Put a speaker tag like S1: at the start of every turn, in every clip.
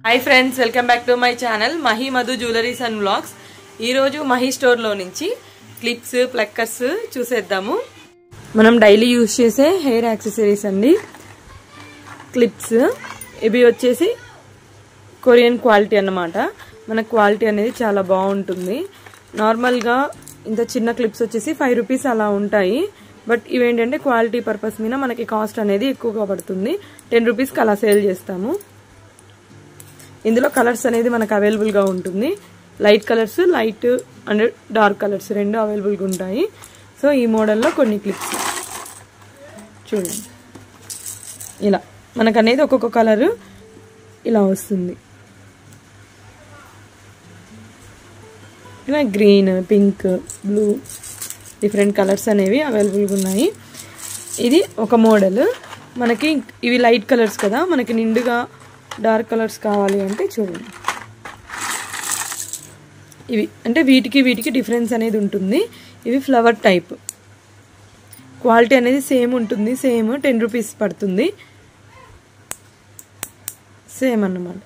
S1: High friends welcome back to my channel Mahi Madhu ज्युवेलरीస్ and vlogs. ఈ రోజు Mahi store లో నుంచి క్లిప్స్ ప్లక్కర్స్ చూసేద్దాము। మనం డైలీ యూస్ చేసే హెయిర్ యాక్సెసరీస్ అండి। క్లిప్స్ ఇవి వచ్చేసి కొరియన్ క్వాలిటీ అన్నమాట। మన క్వాలిటీ అనేది చాలా బాగుంటుంది। నార్మల్ గా ఇంత చిన్న క్లిప్స్ వచ్చేసి 5 రూపాయస్ అలా ఉంటాయి। బట్ ఇవేంటంటే క్వాలిటీ పర్పస్ మీద మనకి కాస్ట్ అనేది ఎక్కువగా పడుతుంది। 10 రూపాయస్ కి అలా సేల్ చేస్తాము। ఇందులో కలర్స్ అనేది మనకు అవైలబుల్ గా ఉంటుంది। Light colours light and dark colours రెండు అవైలబుల్ గా ఉంటాయి। సో ఈ మోడల్లో కొన్ని క్లిప్స్ చూడండి, ఇలా మనకు అనేది ఒక్కొక్క కలర్ ఇలా వస్తుంది। ఇలా green, pink, blue different colours అనేవి అవైలబుల్ గా ఉన్నాయి। ఇది ఒక మోడల్। మనకి ఇవి లైట్ కలర్స్ కదా, మనకి నిండుగా డార్క్ కలర్స్ కావాలి అంటే చూడండి, ఇవి అంటే వీటికి డిఫరెన్స్ అనేది ఉంటుంది। ఇవి ఫ్లవర్ టైప్, క్వాలిటీ అనేది సేమ్ ఉంటుంది, సేమ్ 10 రూపీస్ పడుతుంది, సేమ్ అన్నమాట।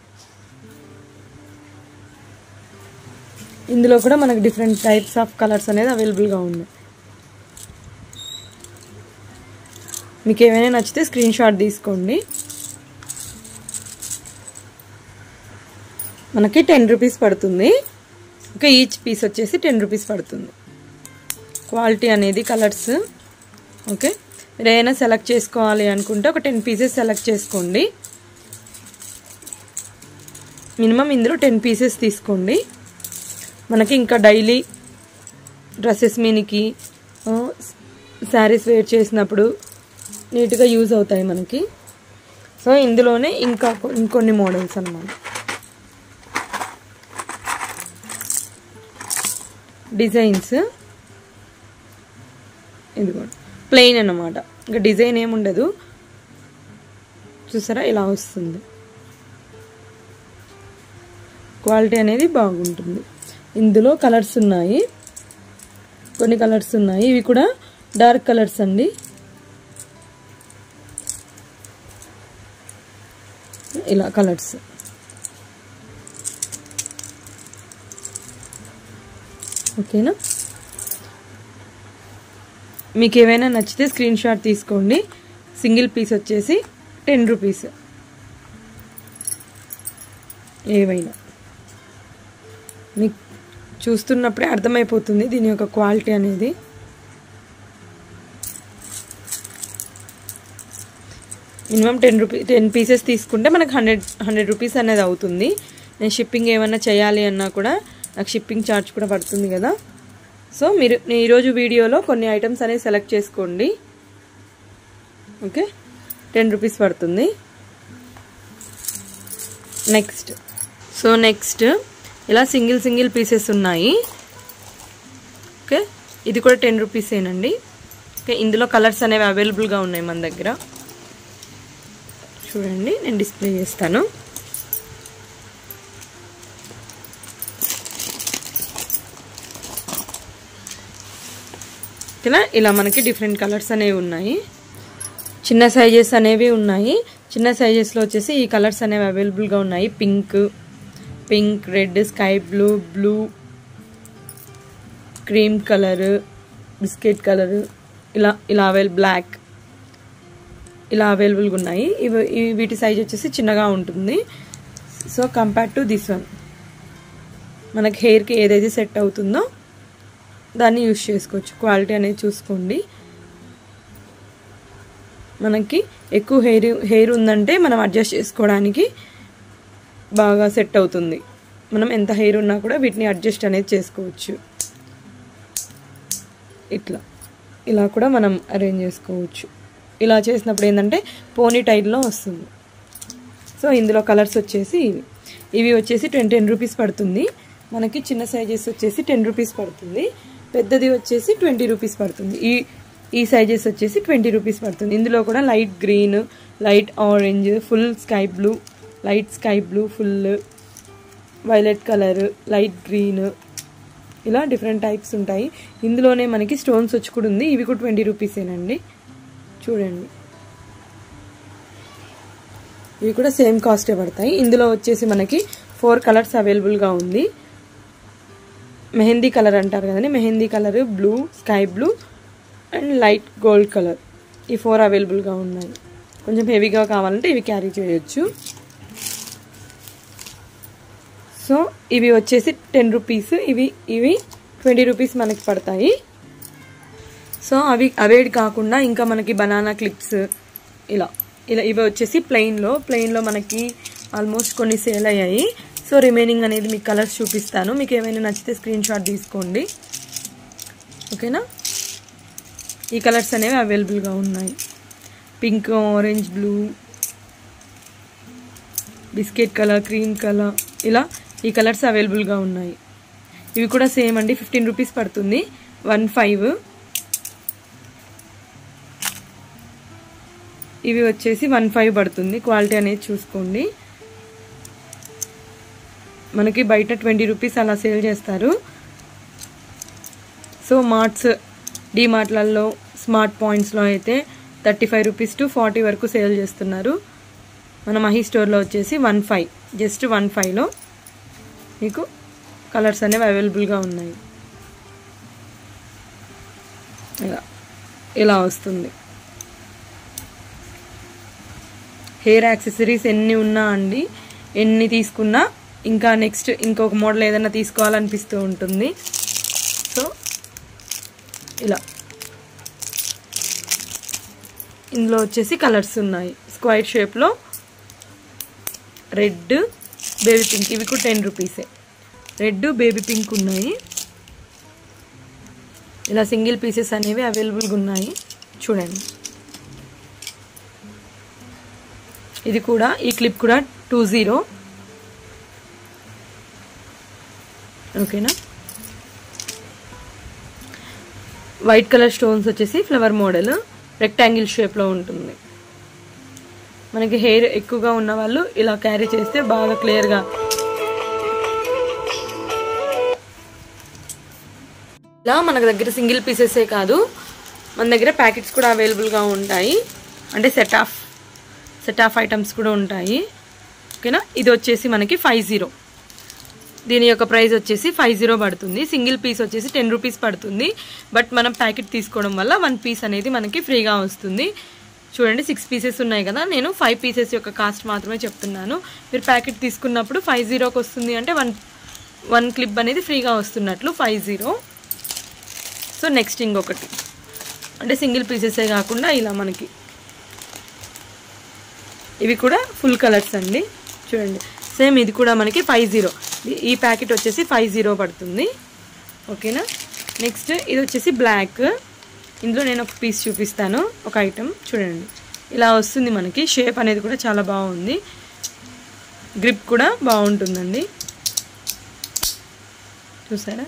S1: ఇందులో కూడా మనకు డిఫరెంట్ టైప్స్ ఆఫ్ కలర్స్ అనేది అవైలబుల్గా ఉన్నాయి। మీకు ఏమైనా నచ్చితే స్క్రీన్ షాట్ తీసుకోండి। మనకి 10 రూపీస్ పడుతుంది। ఓకే, ఈచ్ పీస్ వచ్చేసి 10 రూపీస్ పడుతుంది। క్వాలిటీ అనేది కలర్స్ ఓకే, మీరు ఏమైనా సెలెక్ట్ చేసుకోవాలి అనుకుంటే ఒక 10 పీసెస్ సెలెక్ట్ చేసుకోండి। మినిమం ఇందులో 10 పీసెస్ తీసుకోండి। మనకి ఇంకా డైలీ డ్రెస్సెస్ మీనికి శారీస్ వేర్ చేసినప్పుడు నీట్గా యూజ్ అవుతాయి మనకి। సో ఇందులోనే ఇంకొన్ని మోడల్స్ అన్నమాట। డిజైన్స్ ఇది కూడా ప్లెయిన్ అన్నమాట, ఇంకా డిజైన్ ఏముండదు, చూసారా ఇలా వస్తుంది। క్వాలిటీ అనేది బాగుంటుంది। ఇందులో కలర్స్ ఉన్నాయి, కొన్ని కలర్స్ ఉన్నాయి, ఇవి కూడా డార్క్ కలర్స్ అండి। ఇలా కలర్స్ ఓకేనా। మీకు ఏమైనా నచ్చితే స్క్రీన్ షాట్ తీసుకోండి। సింగిల్ పీస్ వచ్చేసి 10 రూపీస్, ఏవైనా మీకు చూస్తున్నప్పుడే అర్థమైపోతుంది దీని యొక్క క్వాలిటీ అనేది। మినిమం 10 పీసెస్ తీసుకుంటే మనకు 100 రూపీస్ అనేది అవుతుంది। నేను షిప్పింగ్ ఏమైనా చేయాలి అన్నా కూడా నాకు షిప్పింగ్ ఛార్జ్ కూడా పడుతుంది కదా। సో మీరు ఈరోజు వీడియోలో కొన్ని ఐటమ్స్ అనేవి సెలెక్ట్ చేసుకోండి। ఓకే, 10 రూపీస్ పడుతుంది। నెక్స్ట్ ఇలా సింగిల్ పీసెస్ ఉన్నాయి। ఓకే, ఇది కూడా 10 రూపీసేనండి। ఓకే, ఇందులో కలర్స్ అనేవి అవైలబుల్గా ఉన్నాయి మన దగ్గర, చూడండి నేను డిస్ప్లే చేస్తాను। ఇలా మనకి డిఫరెంట్ కలర్స్ అనేవి ఉన్నాయి, చిన్న సైజెస్ అనేవి ఉన్నాయి। చిన్న సైజెస్లో వచ్చేసి ఈ కలర్స్ అనేవి అవైలబుల్గా ఉన్నాయి। Pink, red, sky blue, cream colour, biscuit colour, ఇలా బ్లాక్ ఇలా అవైలబుల్గా ఉన్నాయి। వీటి సైజ్ వచ్చేసి చిన్నగా ఉంటుంది। So compare to this one మనకి హెయిర్కి ఏదైతే సెట్ అవుతుందో దాన్ని యూజ్ చేసుకోవచ్చు। క్వాలిటీ అనేది చూసుకోండి, మనకి ఎక్కువ హెయిర్ ఉందంటే మనం అడ్జస్ట్ చేసుకోవడానికి బాగా సెట్ అవుతుంది। మనం ఎంత హెయిర్ ఉన్నా కూడా వీటిని అడ్జస్ట్ అనేది చేసుకోవచ్చు। ఇలా కూడా మనం అరేంజ్ చేసుకోవచ్చు। ఇలా చేసినప్పుడు ఏంటంటే పోనీ టైల్లో వస్తుంది। సో ఇందులో కలర్స్ వచ్చేసి ఇవి వచ్చేసి 10 రూపీస్ పడుతుంది। మనకి చిన్న సైజెస్ వచ్చేసి 10 రూపీస్ పడుతుంది, పెద్దది వచ్చేసి 20 రూపీస్ పడుతుంది। ఈ సైజెస్ వచ్చేసి 20 రూపీస్ పడుతుంది। ఇందులో కూడా light green, light orange, full sky blue, light sky blue, full violet colour, light green, ఇలా డిఫరెంట్ టైప్స్ ఉంటాయి। ఇందులోనే మనకి స్టోన్స్ వచ్చి కూడా ఉంది, ఇవి కూడా 20 రూపీసేనండి। చూడండి ఇవి కూడా సేమ్ కాస్టే పడతాయి. ఇందులో వచ్చేసి మనకి 4 కలర్స్ అవైలబుల్గా ఉంది. మెహందీ కలర్ అంటారు కదండి, mehndi colour, blue, sky blue and light gold colour, ఈ 4 అవైలబుల్గా ఉన్నాయి. కొంచెం హెవీగా కావాలంటే ఇవి క్యారీ చేయొచ్చు. సో ఇవి వచ్చేసి 10 రూపీస్, ఇవి 20 రూపీస్ మనకి పడతాయి. సో అవే కాకుండా ఇంకా మనకి బనానా క్లిప్స్ ఇలా ఇవి వచ్చేసి ప్లెయిన్లో మనకి ఆల్మోస్ట్ కొన్ని సేల్ అయ్యాయి. సో రిమైనింగ్ అనేది మీకు కలర్స్ చూపిస్తాను. మీకు ఏమైనా నచ్చితే స్క్రీన్ షాట్ తీసుకోండి. ఓకేనా, ఈ కలర్స్ అనేవి అవైలబుల్గా ఉన్నాయి. Pink, orange, blue, biscuit colour, cream colour, ఇలా ఈ కలర్స్ అవైలబుల్గా ఉన్నాయి. ఇవి కూడా సేమ్ అండి, 15 రూపీస్ పడుతుంది. 15. ఇవి వచ్చేసి 15 పడుతుంది. క్వాలిటీ అనేది చూసుకోండి. మనకి బయట 20 రూపీస్ అలా సేల్ చేస్తారు. సో డీమార్ట్లలో, స్మార్ట్ పాయింట్స్లో అయితే 35 రూపీస్ టు 40 వరకు సేల్ చేస్తున్నారు. మన మహి స్టోర్లో వచ్చేసి 15, జస్ట్ 15లో మీకు కలర్స్ అనేవి అవైలబుల్గా ఉన్నాయి. ఇలా వస్తుంది. హెయిర్ యాక్సెసరీస్ ఎన్ని ఉన్నా అండి, ఎన్ని తీసుకున్నా ఇంకా నెక్స్ట్ ఇంకొక మోడల్ ఏదైనా తీసుకోవాలనిపిస్తూ ఉంటుంది. సో ఇలా ఇందులో వచ్చేసి కలర్స్ ఉన్నాయి. స్క్వైర్ షేప్లో రెడ్, బేబీ పింక్, ఇవి కూడా 10 రూపీసే. రెడ్, బేబీ పింక్ ఉన్నాయి. ఇలా సింగిల్ పీసెస్ అనేవి అవైలబుల్గా ఉన్నాయి. చూడండి, ఇది కూడా, ఈ క్లిప్ కూడా 20. ఓకేనా, వైట్ కలర్ స్టోన్స్ వచ్చేసి ఫ్లవర్ మోడల్, రెక్టాంగిల్ షేప్లో ఉంటుంది. మనకి హెయిర్ ఎక్కువగా ఉన్న వాళ్ళు ఇలా క్యారీ చేస్తే బాగా క్లియర్గా. ఇలా మన దగ్గర సింగిల్ పీసెసే కాదు, మన దగ్గర ప్యాకెట్స్ కూడా అవైలబుల్గా ఉంటాయి. అంటే సెట్ ఆఫ్ ఐటమ్స్ కూడా ఉంటాయి. ఓకేనా, ఇది వచ్చేసి మనకి 50. దీని యొక్క ప్రైస్ వచ్చేసి 50 పడుతుంది. సింగిల్ పీస్ వచ్చేసి 10 రూపీస్ పడుతుంది. బట్ మనం ప్యాకెట్ తీసుకోవడం వల్ల 1 పీస్ అనేది మనకి ఫ్రీగా వస్తుంది. చూడండి, 6 పీసెస్ ఉన్నాయి కదా, నేను 5 పీసెస్ యొక్క కాస్ట్ మాత్రమే చెప్తున్నాను. మీరు ప్యాకెట్ తీసుకున్నప్పుడు 50కి వస్తుంది అంటే 1 క్లిప్ అనేది ఫ్రీగా వస్తున్నట్లు 50. సో నెక్స్ట్ ఇంకొకటి, అంటే సింగిల్ పీసెసే కాకుండా ఇలా మనకి ఇవి కూడా ఫుల్ కలర్స్ అండి. చూడండి, సేమ్ ఇది కూడా మనకి 50. ఈ ప్యాకెట్ వచ్చేసి 50 పడుతుంది. ఓకేనా, నెక్స్ట్ ఇది వచ్చేసి బ్లాక్. ఇందులో నేను ఒక పీస్ చూపిస్తాను, ఒక ఐటమ్. చూడండి, ఇలా వస్తుంది మనకి. షేప్ అనేది కూడా చాలా బాగుంది, గ్రిప్ కూడా బాగుంటుందండి. చూసారా,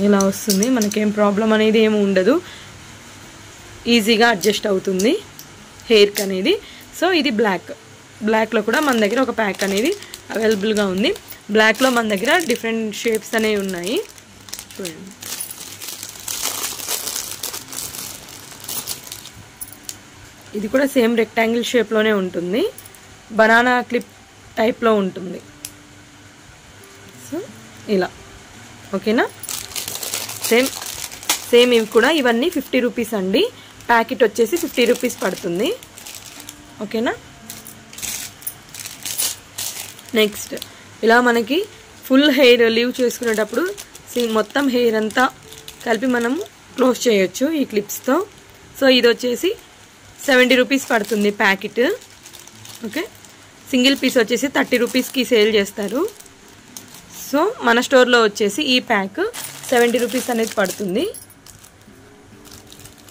S1: ఇలా వస్తుంది. మనకేం ప్రాబ్లం అనేది ఏమి ఉండదు, ఈజీగా అడ్జస్ట్ అవుతుంది హెయిర్కి అనేది. సో ఇది బ్లాక్లో కూడా మన దగ్గర ఒక ప్యాక్ అనేది అవైలబుల్గా ఉంది. బ్లాక్లో మన దగ్గర డిఫరెంట్ షేప్స్ అనేవి ఉన్నాయి. చూడండి, ఇది కూడా సేమ్ రెక్టాంగిల్ షేప్లోనే ఉంటుంది, బనానా క్లిప్ టైప్లో ఉంటుంది. సో ఇలా ఓకేనా, సేమ్ ఇవి కూడా, ఇవన్నీ 50 రూపీస్ అండి. ప్యాకెట్ వచ్చేసి 50 రూపీస్ పడుతుంది. ఓకేనా, నెక్స్ట్ ఇలా మనకి ఫుల్ హెయిర్ లీవ్ చేసుకునేటప్పుడు మొత్తం హెయిర్ అంతా కలిపి మనం క్లోజ్ చేయొచ్చు ఈ క్లిప్స్తో. సో ఇది వచ్చేసి 70 రూపీస్ పడుతుంది ప్యాకెట్. ఓకే, సింగిల్ పీస్ వచ్చేసి 30 రూపీస్కి సేల్ చేస్తారు. సో మన స్టోర్లో వచ్చేసి ఈ ప్యాక్ 70 రూపీస్ అనేది పడుతుంది.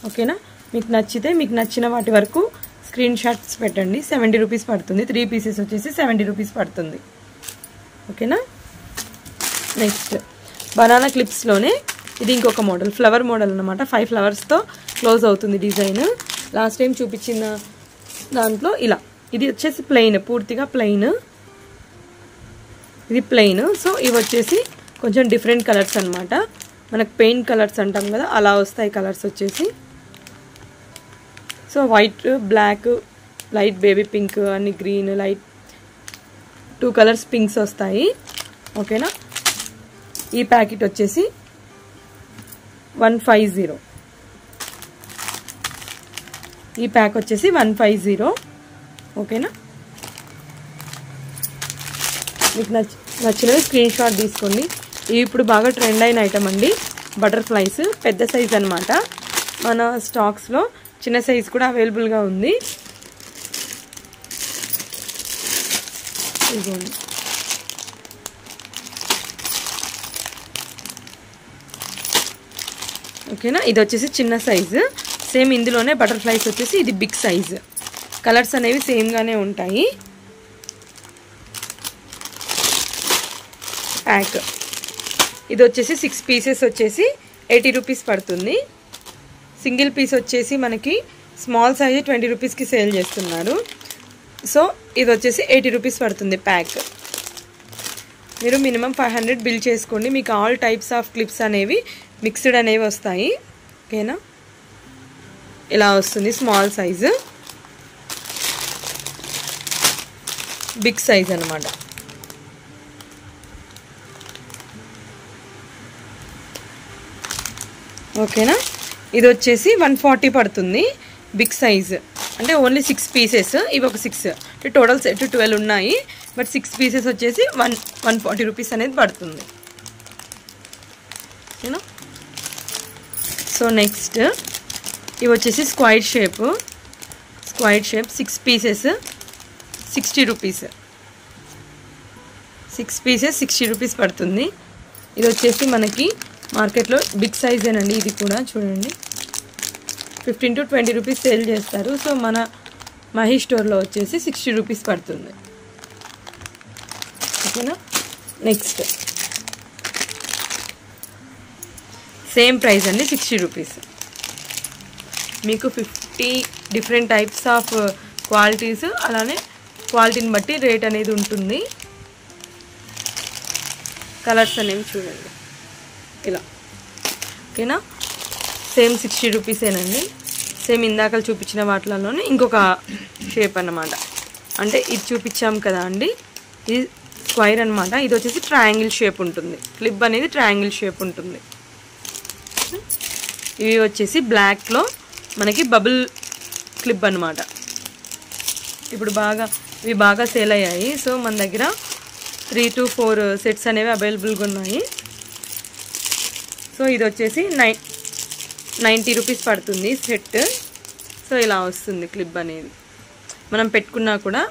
S1: ఓకేనా, మీకు నచ్చితే మీకు నచ్చిన వాటి వరకు స్క్రీన్ షాట్స్ పెట్టండి. 70 రూపీస్ పడుతుంది. 3 పీసెస్ వచ్చేసి 70 రూపీస్ పడుతుంది. ఓకేనా, నెక్స్ట్ బనానా క్లిప్స్లోనే ఇది ఇంకొక మోడల్, ఫ్లవర్ మోడల్ అన్నమాట. 5 ఫ్లవర్స్తో క్లోజ్ అవుతుంది డిజైన్. లాస్ట్ టైం చూపించిన దాంట్లో ఇలా, ఇది వచ్చేసి ప్లెయిన్, పూర్తిగా ప్లెయిన్, ఇది ప్లెయిన్. సో ఇవి వచ్చేసి కొంచెం డిఫరెంట్ కలర్స్ అన్నమాట. మనకు పెయింట్ కలర్స్ అంటాం కదా, అలా వస్తాయి కలర్స్ వచ్చేసి. So white, black, light baby pink అని గ్రీన్, లైట్ 2 కలర్స్ పింక్స్ వస్తాయి. ఓకేనా. ఈ ప్యాకెట్ వచ్చేసి 150. ఈ ప్యాక్ వచ్చేసి 150. ఓకేనా. మీకు నచ్చినవి స్క్రీన్ షాట్ తీసుకోండి. ఇవి ఇప్పుడు బాగా ట్రెండ్ అయిన ఐటమ్ అండి. బటర్ఫ్లైస్ పెద్ద సైజ్ అనమాట. మన స్టాక్స్లో చిన్న సైజ్ కూడా అవైలబుల్గా ఉంది. ఇదిగోండి. ఓకేనా. ఇది వచ్చేసి చిన్న సైజు. సేమ్ ఇందులోనే బటర్ఫ్లైస్ వచ్చేసి ఇది బిగ్ సైజు. కలర్స్ అనేవి సేమ్గానే ఉంటాయి. ప్యాక్ ఇది వచ్చేసి 6 పీసెస్ వచ్చేసి 80 రూపీస్ పడుతుంది. సింగిల్ పీస్ వచ్చేసి మనకి స్మాల్ సైజు 20 రూపీస్కి సేల్ చేస్తున్నారు. సో ఇది వచ్చేసి 80 రూపీస్ పడుతుంది ప్యాక్. మీరు మినిమం 500 బిల్ చేసుకోండి. మీకు ఆల్ టైప్స్ ఆఫ్ క్లిప్స్ అనేవి మిక్స్డ్ అనేవి వస్తాయి. ఓకేనా. ఇలా వస్తుంది స్మాల్ సైజు, బిగ్ సైజ్ అన్నమాట. ఓకేనా. ఇది వచ్చేసి 140 పడుతుంది. బిగ్ సైజ్ అంటే ఓన్లీ 6 పీసెస్. ఇవి ఒక 6 అంటే టోటల్ సెట్ 12 ఉన్నాయి. బట్ 6 పీసెస్ వచ్చేసి 140 రూపీస్ అనేది పడుతుంది. ఓకేనా. సో నెక్స్ట్ ఇవి వచ్చేసి square shape 6 pieces 60 rupees. 6 pieces 60 rupees పడుతుంది. ఇది వచ్చేసి మనకి మార్కెట్లో బిగ్ సైజేనండి. ఇది కూడా చూడండి 15 to 20 రూపీస్ సేల్ చేస్తారు. సో మన మహి స్టోర్లో వచ్చేసి 60 రూపీస్ పడుతుంది. ఓకేనా. నెక్స్ట్ సేమ్ ప్రైస్ అండి 60 రూపీస్. మీకు 50 డిఫరెంట్ టైప్స్ ఆఫ్ క్వాలిటీస్, అలానే క్వాలిటీని బట్టి రేట్ అనేది ఉంటుంది. కలర్స్ అనేవి చూడండి ఇలా. ఓకేనా. సేమ్ 60 రూపీసేనండి. సేమ్ ఇందాక చూపించిన వాటిలోనే ఇంకొక షేప్ అన్నమాట. అంటే ఇది చూపించాం కదా అండి, ఇది స్క్వైర్ అనమాట. ఇది వచ్చేసి ట్రయాంగిల్ షేప్ ఉంటుంది. క్లిప్ అనేది ట్రయాంగిల్ షేప్ ఉంటుంది. ఇవి వచ్చేసి బ్లాక్లో మనకి బబుల్ క్లిప్ అనమాట. ఇప్పుడు ఇవి బాగా సేల్ అయ్యాయి. సో మన దగ్గర 3 to 4 సెట్స్ అనేవి అవైలబుల్గా ఉన్నాయి. సో ఇది వచ్చేసి 90 రూపీస్ పడుతుంది సెట్. సో ఇలా వస్తుంది క్లిప్ అనేది. మనం పెట్టుకున్నా కూడా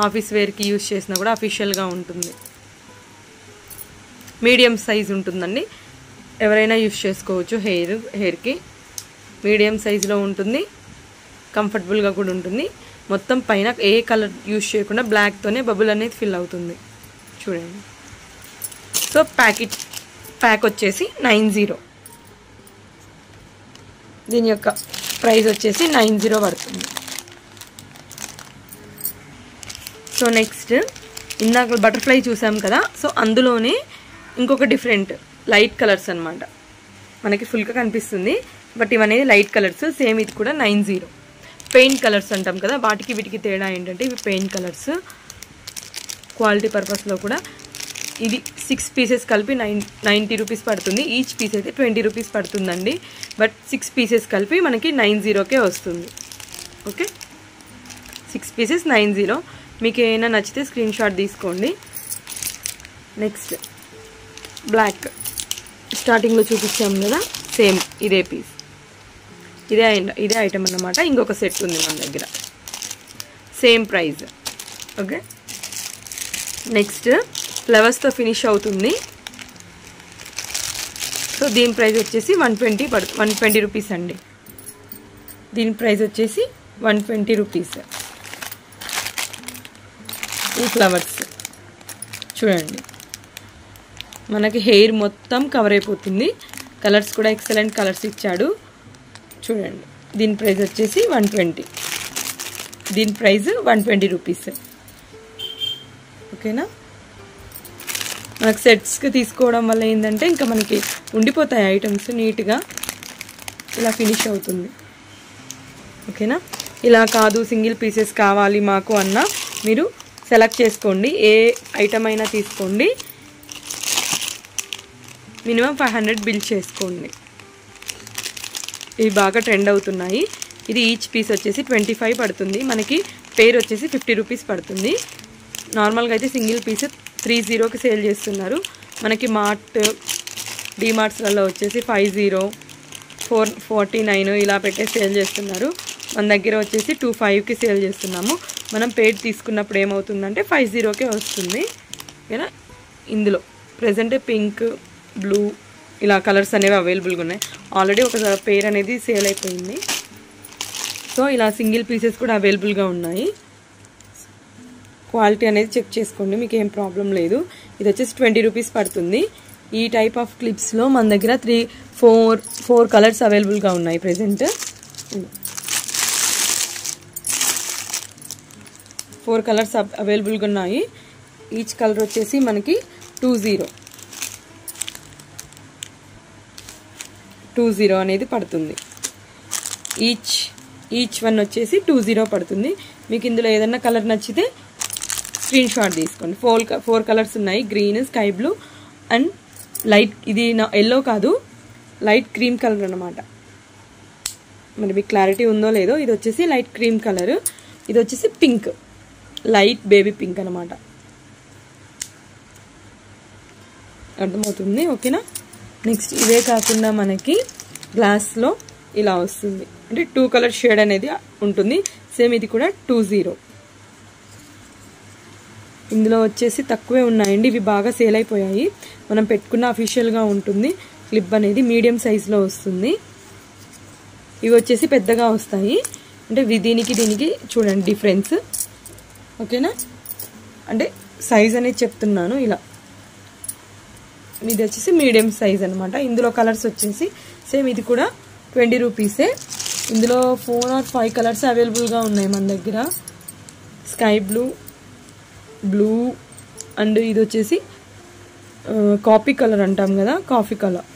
S1: ఆఫీస్ వేర్కి యూజ్ చేసినా కూడా అఫీషియల్గా ఉంటుంది. మీడియం సైజ్ ఉంటుందండి. ఎవరైనా యూజ్ చేసుకోవచ్చు. హెయిర్కి మీడియం సైజులో ఉంటుంది. కంఫర్టబుల్గా కూడా ఉంటుంది. మొత్తం పైన ఏ కలర్ యూజ్ చేయకుండా బ్లాక్తోనే బబుల్ అనేది ఫిల్ అవుతుంది. చూడండి. సో ప్యాక్ వచ్చేసి 90. దీని యొక్క ప్రైస్ వచ్చేసి 90 పడుతుంది. సో నెక్స్ట్ ఇందాక బటర్ఫ్లై చూసాం కదా. సో అందులోనే ఇంకొక డిఫరెంట్ లైట్ కలర్స్ అనమాట. మనకి ఫుల్గా కనిపిస్తుంది బట్ ఇవనేది లైట్ కలర్స్. సేమ్ ఇది కూడా 90. పెయింట్ కలర్స్ అంటాం కదా, వాటికి వీటికి తేడా ఏంటంటే ఇవి పెయింట్ కలర్స్. క్వాలిటీ పర్పస్లో కూడా ఇది 6 పీసెస్ కలిపి 90 రూపీస్ పడుతుంది. ఈచ్ పీస్ అయితే 20 రూపీస్ పడుతుందండి. బట్ 6 పీసెస్ కలిపి మనకి 90కే వస్తుంది. ఓకే. 6 పీసెస్ 90. మీకు ఏమైనా నచ్చితే స్క్రీన్ షాట్ తీసుకోండి. నెక్స్ట్ బ్లాక్ స్టార్టింగ్లో చూపించాము కదా, సేమ్ ఇదే పీస్, ఇదే ఐటమ్ అన్నమాట. ఇంకొక సెట్ ఉంది మన దగ్గర, సేమ్ ప్రైస్. ఓకే. నెక్స్ట్ ఫ్లవర్స్తో ఫినిష్ అవుతుంది. సో దీని ప్రైస్ వచ్చేసి 120 రూపీస్ అండి. దీని ప్రైస్ వచ్చేసి 120 రూపీస్. ఈ ఫ్లవర్స్ చూడండి, మనకి హెయిర్ మొత్తం కవర్ అయిపోతుంది. కలర్స్ కూడా ఎక్సలెంట్ కలర్స్ ఇచ్చాడు. చూడండి. దీని ప్రైస్ వచ్చేసి 120. దీని ప్రైస్ 120 రూపీస్. ఓకేనా. మనకు సెట్స్కి తీసుకోవడం వల్ల ఏంటంటే ఇంకా మనకి ఉండిపోతాయి ఐటమ్స్ నీట్గా ఇలా ఫినిష్ అవుతుంది. ఓకేనా. ఇలా కాదు సింగిల్ పీసెస్ కావాలి మాకు అన్న మీరు సెలెక్ట్ చేసుకోండి, ఏ ఐటమ్ అయినా తీసుకోండి, మినిమం 500 బిల్ చేసుకోండి. ఇవి బాగా ట్రెండ్ అవుతున్నాయి. ఇది ఈచ్ పీస్ వచ్చేసి 25 పడుతుంది, మనకి పేర్ వచ్చేసి 50 రూపీస్ పడుతుంది. నార్మల్గా అయితే సింగిల్ పీస్ 30కి సేల్ చేస్తున్నారు. మనకి డిమార్ట్స్లలో వచ్చేసి 50, 449 ఇలా పెట్టే సేల్ చేస్తున్నారు. మన దగ్గర వచ్చేసి 25కి సేల్ చేస్తున్నాము. మనం పేడ్ తీసుకున్నప్పుడు ఏమవుతుందంటే 50కే వస్తుంది. ఓకేనా. ఇందులో ప్రజెంట్ పింక్, బ్లూ ఇలా కలర్స్ అనేవి అవైలబుల్గా ఉన్నాయి. ఆల్రెడీ ఒక పేర్ అనేది సేల్ అయిపోయింది. సో ఇలా సింగిల్ పీసెస్ కూడా అవైలబుల్గా ఉన్నాయి. క్వాలిటీ అనేది చెక్ చేసుకోండి, మీకు ఏం ప్రాబ్లం లేదు. ఇది వచ్చేసి 20 రూపీస్ పడుతుంది. ఈ టైప్ ఆఫ్ క్లిప్స్లో మన దగ్గర 4 కలర్స్ అవైలబుల్గా ఉన్నాయి ప్రెజెంట్. 4 కలర్స్ అవైలబుల్గా ఉన్నాయి. ఈచ్ కలర్ వచ్చేసి మనకి 20 అనేది పడుతుంది. ఈచ్ వన్ వచ్చేసి 20 పడుతుంది. మీకు ఇందులో ఏదన్నా కలర్ నచ్చితే స్క్రీన్ షాట్ తీసుకోండి. 4 కలర్స్ ఉన్నాయి, green, sky blue and light, ఇది ఎల్లో కాదు, లైట్ క్రీమ్ కలర్ అనమాట. మరి మీకు క్లారిటీ ఉందో లేదో. ఇది వచ్చేసి లైట్ క్రీమ్ కలర్, ఇది వచ్చేసి పింక్, లైట్ బేబీ పింక్ అనమాట. అర్థమవుతుంది, ఓకేనా. నెక్స్ట్ ఇవే కాకుండా మనకి గ్లాస్లో ఇలా వస్తుంది, అంటే 2 కలర్ షేడ్ అనేది ఉంటుంది. సేమ్ ఇది కూడా 20. ఇందులో వచ్చేసి తక్కువే ఉన్నాయండి, ఇవి బాగా సేల్ అయిపోయాయి. మనం పెట్టుకున్న అఫీషియల్గా ఉంటుంది. క్లిప్ అనేది మీడియం సైజులో వస్తుంది. ఇవి వచ్చేసి పెద్దగా వస్తాయి, అంటే దీనికి చూడండి డిఫరెన్స్. ఓకేనా, అంటే సైజ్ అనేది చెప్తున్నాను. ఇలా ఇది వచ్చేసి మీడియం సైజ్ అనమాట. ఇందులో కలర్స్ వచ్చేసి సేమ్ ఇది కూడా 20 రూపీసే. ఇందులో 4 or 5 కలర్స్ అవైలబుల్గా ఉన్నాయి మన దగ్గర. స్కై బ్లూ అండ్ ఇది వచ్చేసి కాఫీ కలర్ అంటాం కదా, కాఫీ కలర్.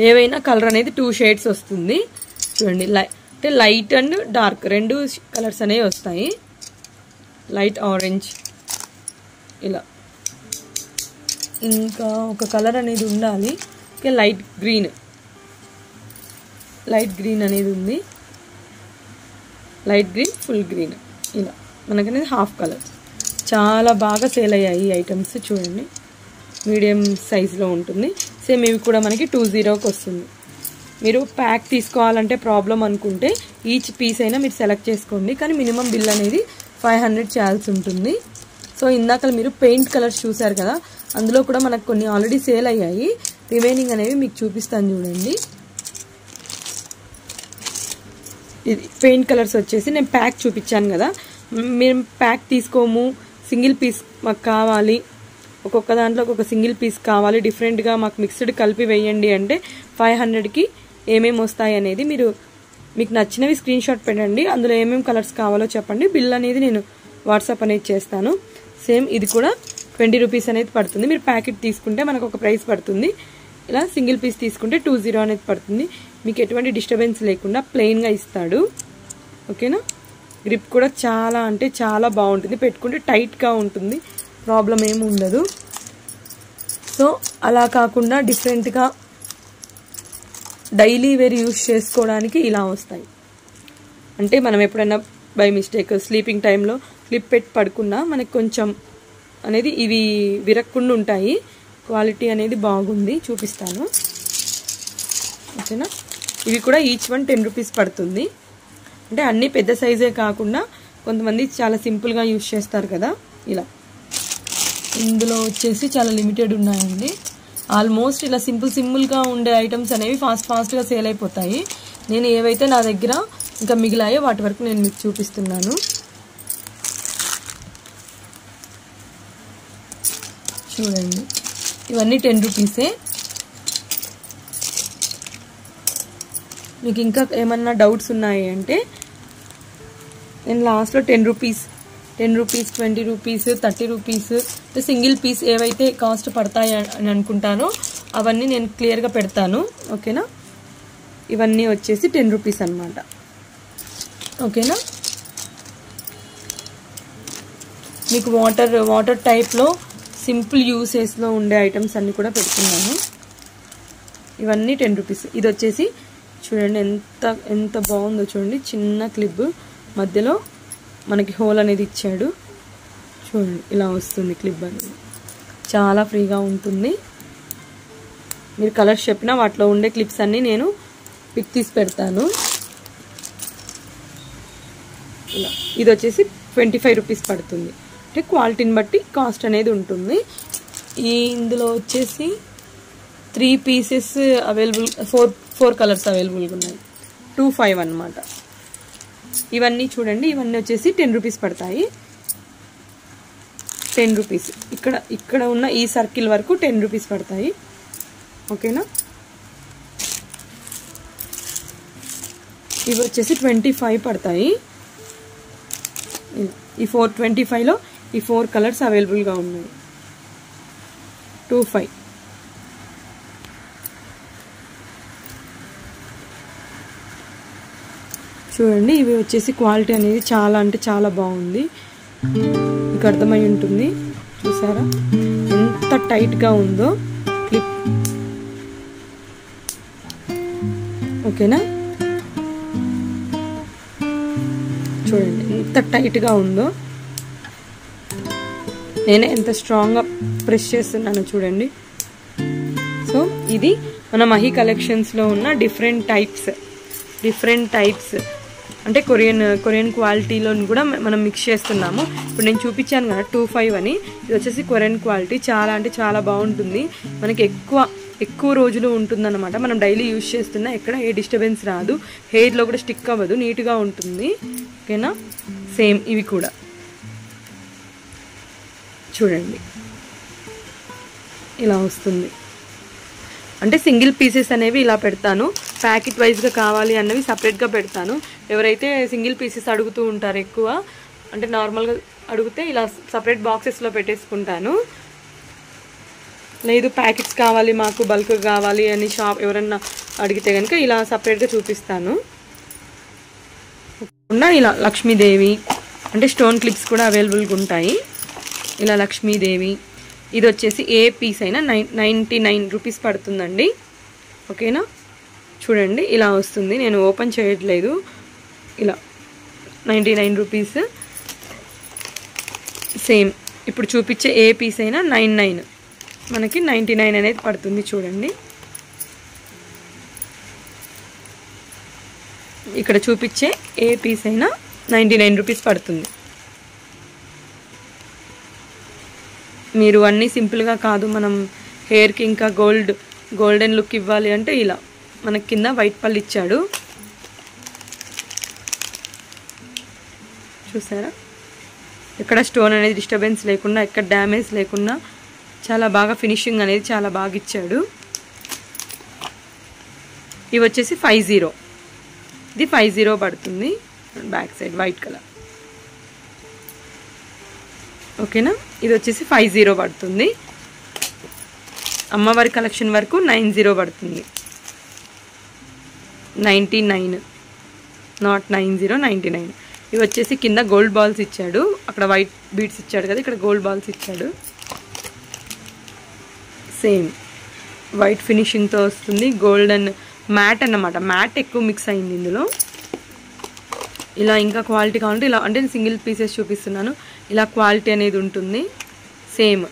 S1: ఏవైనా కలర్ అనేది 2 షేడ్స్ వస్తుంది. చూడండి, అంటే లైట్ అండ్ డార్క్ 2 కలర్స్ అనేవి వస్తాయి. లైట్ ఆరెంజ్ ఇలా, ఇంకా ఒక కలర్ అనేది ఉండాలి. ఇంకా లైట్ గ్రీన్ అనేది ఉంది. లైట్ గ్రీన్, ఫుల్ గ్రీన్ ఇలా మనకనేది హాఫ్ కలర్. చాలా బాగా సేల్ అయ్యాయి ఈ ఐటమ్స్. చూడండి, మీడియం సైజులో ఉంటుంది. సేమ్ ఇవి కూడా మనకి 20కి వస్తుంది. మీరు ప్యాక్ తీసుకోవాలంటే ప్రాబ్లం అనుకుంటే ఈచ్ పీస్ అయినా మీరు సెలెక్ట్ చేసుకోండి, కానీ మినిమం బిల్ అనేది 500 చేయాల్సి ఉంటుంది. సో ఇందాక మీరు పెయింట్ కలర్స్ చూసారు కదా, అందులో కూడా మనకు కొన్ని ఆల్రెడీ సేల్ అయ్యాయి. రిమైనింగ్ అనేవి మీకు చూపిస్తాను చూడండి. ఇది పెయింట్ కలర్స్ వచ్చేసి నేను ప్యాక్ చూపించాను కదా, మేము ప్యాక్ తీసుకోము, సింగిల్ పీస్ మాకు కావాలి, ఒక్కొక్క దాంట్లో ఒక్కొక్క సింగిల్ పీస్ కావాలి, డిఫరెంట్గా మాకు మిక్స్డ్ కలిపి వేయండి అంటే 500కి ఏమేమి వస్తాయి అనేది మీకు నచ్చినవి స్క్రీన్ షాట్ పెట్టండి. అందులో ఏమేమి కలర్స్ కావాలో చెప్పండి, బిల్ అనేది నేను వాట్సాప్ అనేది చేస్తాను. సేమ్ ఇది కూడా 20 రూపీస్ అనేది పడుతుంది. మీరు ప్యాకెట్ తీసుకుంటే మనకు ఒక ప్రైస్ పడుతుంది, ఇలా సింగిల్ పీస్ తీసుకుంటే 20 అనేది పడుతుంది. మీకు ఎటువంటి డిస్టర్బెన్స్ లేకుండా ప్లెయిన్గా ఇస్తాడు. ఓకేనా. గ్రిప్ కూడా చాలా అంటే చాలా బాగుంటుంది, పెట్టుకుంటే టైట్గా ఉంటుంది, ప్రాబ్లం ఏమి ఉండదు. సో అలా కాకుండా డిఫరెంట్గా డైలీ వేర్ యూస్ చేసుకోవడానికి ఇలా వస్తాయి. అంటే మనం ఎప్పుడైనా బై మిస్టేక్ స్లీపింగ్ టైంలో క్లిప్ పెట్టి పడుకున్నా మనకి కొంచెం అనేది ఇవి విరక్కుండా ఉంటాయి. క్వాలిటీ అనేది బాగుంది, చూపిస్తాను. ఓకేనా. ఇవి కూడా ఈచ్ వన్ 10 రూపీస్ పడుతుంది. అంటే అన్నీ పెద్ద సైజే కాకుండా కొంతమంది చాలా సింపుల్గా యూజ్ చేస్తారు కదా, ఇలా. ఇందులో వచ్చేసి చాలా లిమిటెడ్ ఉన్నాయండి. ఆల్మోస్ట్ ఇలా సింపుల్గా ఉండే ఐటమ్స్ అనేవి ఫాస్ట్గా సేల్ అయిపోతాయి. నేను ఏవైతే నా దగ్గర ఇంకా మిగిలాయో వాటి వరకు నేను మీకు చూపిస్తున్నాను. చూడండి, ఇవన్నీ 10 రూపీసే. మీకు ఇంకా ఏమన్నా డౌట్స్ ఉన్నాయి అంటే నేను లాస్ట్లో 10 rupees, 20 rupees, 30 rupees single piece ఏవైతే కాస్ట్ పడతాయి అని అనుకుంటానో అవన్నీ నేను క్లియర్గా పెడతాను. ఓకేనా. ఇవన్నీ వచ్చేసి 10 రూపీస్ అనమాట. ఓకేనా. మీకు వాటర్ టైప్లో సింపుల్ యూసేజ్లో ఉండే ఐటమ్స్ అన్నీ కూడా పెడుతున్నాను. ఇవన్నీ 10 రూపీస్. ఇది వచ్చేసి చూడండి ఎంత బాగుందో చూడండి. చిన్న క్లిప్ మధ్యలో మనకి హోల్ అనేది ఇచ్చాడు చూడండి. ఇలా వస్తుంది క్లిప్ అనేది, చాలా ఫ్రీగా ఉంటుంది. మీరు కలర్స్ చెప్పినా వాటిలో ఉండే క్లిప్స్ అన్నీ నేను పిక్ తీసి పెడతాను. ఇలా ఇది వచ్చేసి 25 రూపీస్ పడుతుంది. అంటే క్వాలిటీని బట్టి కాస్ట్ అనేది ఉంటుంది. ఇందులో వచ్చేసి 3 పీసెస్ అవైలబుల్, 4 కలర్స్ అవైలబుల్గా ఉన్నాయి. 25 అన్నమాట. ఇవన్నీ చూడండి, ఇవన్నీ వచ్చేసి 10 రూపీస్ పడతాయి. 10 రూపీస్. ఇక్కడ ఉన్న ఈ సర్కిల్ వరకు 10 రూపీస్ పడతాయి. ఓకేనా. ఇవి వచ్చేసి 25 పడతాయి. ఈ 425లో ఈ 4 కలర్స్ అవైలబుల్గా ఉన్నాయి. 25. చూడండి, ఇవి వచ్చేసి క్వాలిటీ అనేది చాలా అంటే చాలా బాగుంది. మీకు అర్థమై ఉంటుంది. చూసారా ఎంత టైట్గా ఉందో క్లిప్. ఓకేనా. చూడండి ఎంత టైట్గా ఉందో. నేనే ఎంత స్ట్రాంగ్గా ప్రెస్ చేస్తున్నాను చూడండి. సో ఇది మన మహి కలెక్షన్స్లో ఉన్న డిఫరెంట్ టైప్స్ అంటే కొరియన్ క్వాలిటీలో కూడా మనం మిక్స్ చేస్తున్నాము. ఇప్పుడు నేను చూపించాను కదా 25 అని. ఇది వచ్చేసి కొరియన్ క్వాలిటీ. చాలా అంటే చాలా బాగుంటుంది. మనకి ఎక్కువ రోజులు ఉంటుందన్నమాట. మనం డైలీ యూజ్ చేస్తున్నా ఎక్కడ ఏ డిస్టర్బెన్స్ రాదు. హెయిర్లో కూడా స్టిక్ అవ్వదు, నీట్గా ఉంటుంది. ఓకేనా. సేమ్ ఇవి కూడా చూడండి ఇలా వస్తుంది. అంటే సింగిల్ పీసెస్ అనేవి ఇలా పెడతాను. ప్యాకెట్ వైజ్గా కావాలి అన్నవి సపరేట్గా పెడతాను. ఎవరైతే సింగిల్ పీసెస్ అడుగుతూ ఉంటారు ఎక్కువ, అంటే నార్మల్గా అడిగితే ఇలా సపరేట్ బాక్సెస్లో పెట్టేసుకుంటాను. లేదు ప్యాకెట్స్ కావాలి మాకు, బల్క్ కావాలి అని ఎవరన్నా అడిగితే కనుక ఇలా సపరేట్గా చూపిస్తాను. ఇలా లక్ష్మీదేవి అంటే స్టోన్ క్లిప్స్ కూడా అవైలబుల్గా ఉంటాయి. ఇలా లక్ష్మీదేవి. ఇది వచ్చేసి ఏ పీస్ అయినా 99 రూపీస్ పడుతుందండి. ఓకేనా. చూడండి ఇలా వస్తుంది. నేను ఓపెన్ చేయట్లేదు. ఇలా 99 రూపీస్. సేమ్ ఇప్పుడు చూపించే ఏ పీస్ అయినా 99, మనకి 99 అనేది పడుతుంది. చూడండి ఇక్కడ చూపించే ఏ పీస్ అయినా 99 రూపీస్ పడుతుంది. మీరు అన్నీ సింపుల్గా కాదు, మనం హెయిర్కి ఇంకా గోల్డెన్ లుక్ ఇవ్వాలి అంటే ఇలా మనకి కింద వైట్ పళ్ళు ఇచ్చాడు. చూసారా ఎక్కడ స్టోన్ అనేది డిస్టర్బెన్స్ లేకుండా, ఎక్కడ డ్యామేజ్ లేకుండా చాలా బాగా ఫినిషింగ్ అనేది చాలా బాగా ఇచ్చాడు. ఇవి వచ్చేసి 50. ఇది 50 పడుతుంది. Back side white colour. ఓకేనా. ఇది వచ్చేసి 50 పడుతుంది. అమ్మవారి కలెక్షన్ వరకు 90 పడుతుంది. 99, నాట్ 90, 99. ఇవి వచ్చేసి కింద గోల్డ్ బాల్స్ ఇచ్చాడు. అక్కడ వైట్ బీడ్స్ ఇచ్చాడు కదా, ఇక్కడ గోల్డ్ బాల్స్ ఇచ్చాడు. సేమ్ వైట్ ఫినిషింగ్తో వస్తుంది. గోల్డెన్ మ్యాట్ అన్నమాట. మ్యాట్ ఎక్కువ మిక్స్ అయింది ఇందులో. ఇలా ఇంకా క్వాలిటీ కావాలంటే ఇలా, అంటే నేను సింగిల్ పీసెస్ చూపిస్తున్నాను. ఇలా క్వాలిటీ అనేది ఉంటుంది. సేమ్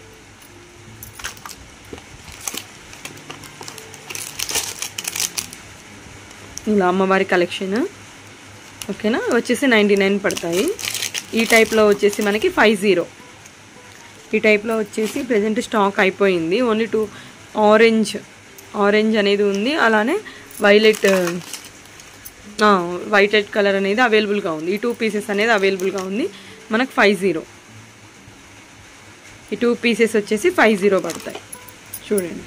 S1: ఇలా అమ్మవారి కలెక్షన్. ఓకేనా. వచ్చేసి 99 పడతాయి. ఈ టైప్లో వచ్చేసి మనకి 50. ఈ టైప్లో వచ్చేసి ప్రజెంట్ స్టాక్ అయిపోయింది. ఓన్లీ 2 ఆరెంజ్ అనేది ఉంది. అలానే వైలెట్ కలర్ అనేది అవైలబుల్గా ఉంది. ఈ 2 పీసెస్ అనేది అవైలబుల్గా ఉంది. మనకు 50. ఈ 2 పీసెస్ వచ్చేసి 50 పడతాయి. చూడండి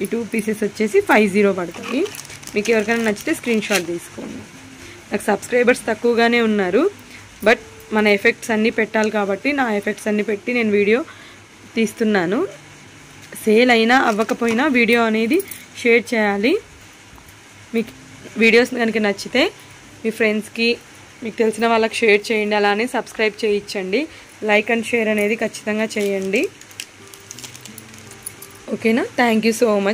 S1: ఈ 2 పీసెస్ వచ్చేసి 50 పడతాయి. మీకు ఎవరికైనా నచ్చితే స్క్రీన్ షాట్ తీసుకోండి. నాకు సబ్స్క్రైబర్స్ తక్కువగానే ఉన్నారు, బట్ మన ఎఫెక్ట్స్ అన్నీ పెట్టాలి కాబట్టి నా ఎఫెక్ట్స్ అన్నీ పెట్టి నేను వీడియో తీస్తున్నాను. సేల్ అయినా అవ్వకపోయినా వీడియో అనేది షేర్ చేయాలి. మీకు వీడియోస్ కనుక నచ్చితే మీ ఫ్రెండ్స్కి మీకు తెలిసిన వాళ్ళకి షేర్ చేయండి, అలానే సబ్స్క్రైబ్ చేయించండి. లైక్ అండ్ షేర్ అనేది ఖచ్చితంగా చేయండి. ఓకేనా? Thank you so much.